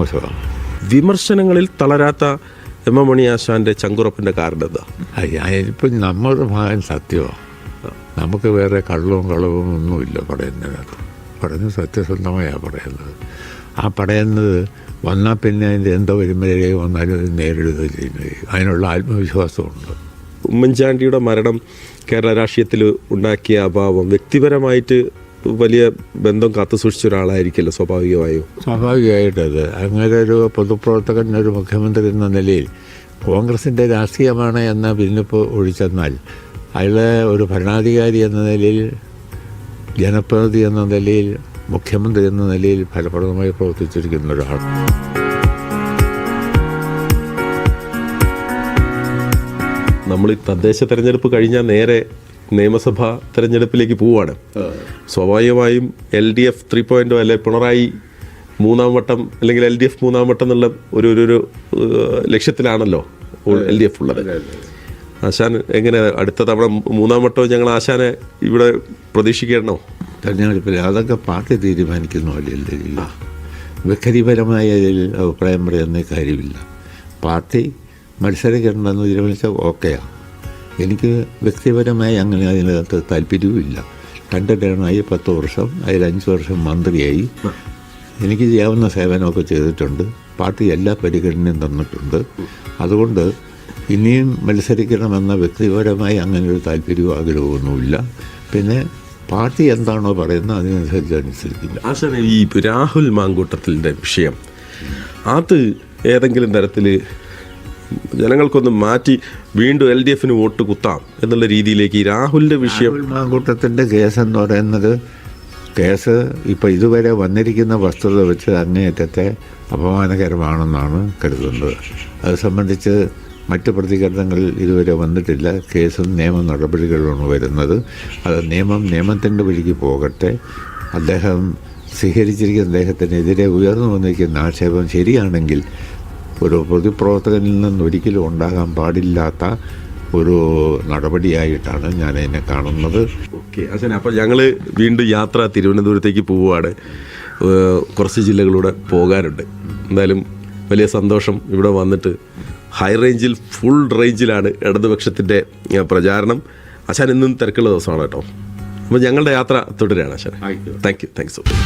മോശമാണ്. വിമർശനങ്ങളിൽ തളരാത്ത M M മണി ആശാന്റെ ചങ്കുറപ്പിന്റെ കാരണം എന്താ? ഇപ്പം നമ്മുടെ ഭാഗം സത്യമാണ്. നമുക്ക് വേറെ കളവും ഒന്നുമില്ല പറയുന്നതിനകത്ത്. പറയുന്നത് സത്യസന്ധമായാണ് പറയുന്നത്. ആ പറയുന്നത് വന്നാൽ പിന്നെ അതിൻ്റെ എന്തോ വരുമ്പോഴേ വന്നാലും അത് നേരിടുക ചെയ്യുന്നത്. അതിനുള്ള ആത്മവിശ്വാസമുണ്ട്. ഉമ്മൻചാണ്ടിയുടെ മരണം കേരള രാഷ്ട്രീയത്തിൽ ഉണ്ടാക്കിയ അഭാവം വ്യക്തിപരമായിട്ട് വലിയ ബന്ധം കാത്തുസൂക്ഷിച്ച ഒരാളായിരിക്കുമല്ലോ സ്വാഭാവികമായിട്ടത്. അങ്ങനെ ഒരു പൊതുപ്രവർത്തകൻ, ഒരു മുഖ്യമന്ത്രി എന്ന നിലയിൽ കോൺഗ്രസിൻ്റെ രാഷ്ട്രീയമാണ് എന്ന ഭിന്നിപ്പ് ഒഴിച്ചെന്നാൽ അയാൾ ഒരു ഭരണാധികാരി എന്ന നിലയിൽ, ജനപ്രതിനിധി എന്ന നിലയിൽ, മുഖ്യമന്ത്രി എന്ന നിലയിൽ ഫലപ്രദമായി പ്രവർത്തിച്ചിരിക്കുന്ന ഒരാളാണ്. നമ്മൾ ഈ തദ്ദേശ തെരഞ്ഞെടുപ്പ് കഴിഞ്ഞാൽ നേരെ നിയമസഭാ തെരഞ്ഞെടുപ്പിലേക്ക് പോവുകയാണ്. സ്വാഭാവികമായും LDF 3.0 അല്ലെ പിണറായി മൂന്നാം വട്ടം അല്ലെങ്കിൽ LDF മൂന്നാം വട്ടം എന്നുള്ള ഒരു ലക്ഷ്യത്തിലാണല്ലോ LDF ഉള്ളത്. ആശാൻ എങ്ങനെ അടുത്ത തവണ മൂന്നാം വട്ടവും ഞങ്ങൾ ആശാനെ ഇവിടെ പ്രതീക്ഷിക്കണോ തെരഞ്ഞെടുപ്പിൽ? അതൊക്കെ പാർട്ടി തീരുമാനിക്കുന്ന പോലെയല്ല. വ്യക്തിപരമായ അഭിപ്രായം പറയുന്ന കാര്യമില്ല. പാർട്ടി മത്സരിക്കണമെന്ന് തീരുമാനിച്ചാൽ ഓക്കെയാണ്. എനിക്ക് വ്യക്തിപരമായി അങ്ങനെ അതിനകത്ത് താല്പര്യവുമില്ല. 2 ടേണായി 10 വർഷം, അതിൽ 5 വർഷം മന്ത്രിയായി. എനിക്ക് ചെയ്യാവുന്ന സേവനമൊക്കെ ചെയ്തിട്ടുണ്ട്. പാർട്ടി എല്ലാ പരിഗണനയും തന്നിട്ടുണ്ട്. അതുകൊണ്ട് ഇനിയും മത്സരിക്കണമെന്ന വ്യക്തിപരമായി അങ്ങനെ ഒരു താല്പര്യവും ആഗ്രഹമൊന്നുമില്ല. പിന്നെ പാർട്ടി എന്താണോ പറയുന്നത് അതിനനുസരിച്ച് അനുസരിക്കില്ല. ആശാനെ, ഈ രാഹുൽ മാങ്കൂട്ടത്തിൻ്റെ വിഷയം അത് ഏതെങ്കിലും തരത്തിൽ ജനങ്ങൾക്കൊന്ന് മാറ്റി വീണ്ടും LDFന് വോട്ട് കുത്താം എന്നുള്ള രീതിയിലേക്ക് ഈ രാഹുലിൻ്റെ വിഷയം, മാങ്കൂട്ടത്തിൻ്റെ കേസ് എന്ന് പറയുന്നത്, കേസ് ഇപ്പോൾ ഇതുവരെ വന്നിരിക്കുന്ന വസ്തുത വെച്ച് അങ്ങേയറ്റത്തെ അപമാനകരമാണെന്നാണ് കരുതുന്നത്. അത് സംബന്ധിച്ച് മറ്റ് പ്രതികരണങ്ങളിൽ ഇതുവരെ വന്നിട്ടില്ല. കേസും നിയമ നടപടികളുമാണ് വരുന്നത്. അത് നിയമത്തിൻ്റെ വഴിക്ക് പോകട്ടെ. അദ്ദേഹം സ്വീകരിച്ചിരിക്കുന്ന അദ്ദേഹത്തിനെതിരെ ഉയർന്നു വന്നിരിക്കുന്ന ആക്ഷേപം ശരിയാണെങ്കിൽ ഒരു പൊതുപ്രവർത്തകനിൽ നിന്ന് ഒരിക്കലും ഉണ്ടാകാൻ പാടില്ലാത്ത ഒരു നടപടിയായിട്ടാണ് ഞാൻ അതിനെ കാണുന്നത്. ഓക്കെ ആശാനെ, അപ്പോൾ ഞങ്ങൾ വീണ്ടും യാത്ര തിരുവനന്തപുരത്തേക്ക് പോവുകയാണ്. കുറച്ച് ജില്ലകളിലൂടെ പോകാനുണ്ട്. എന്തായാലും വലിയ സന്തോഷം ഇവിടെ വന്നിട്ട്. ഹൈ റേഞ്ചിൽ, ഫുൾ റേഞ്ചിലാണ് ഇടതുപക്ഷത്തിൻ്റെ പ്രചാരണം. ആശാൻ ഇന്നും തിരക്കുള്ള ദിവസമാണ് കേട്ടോ. അപ്പോൾ ഞങ്ങളുടെ യാത്ര തുടരുകയാണ് ആശാൻ. Thank you so much.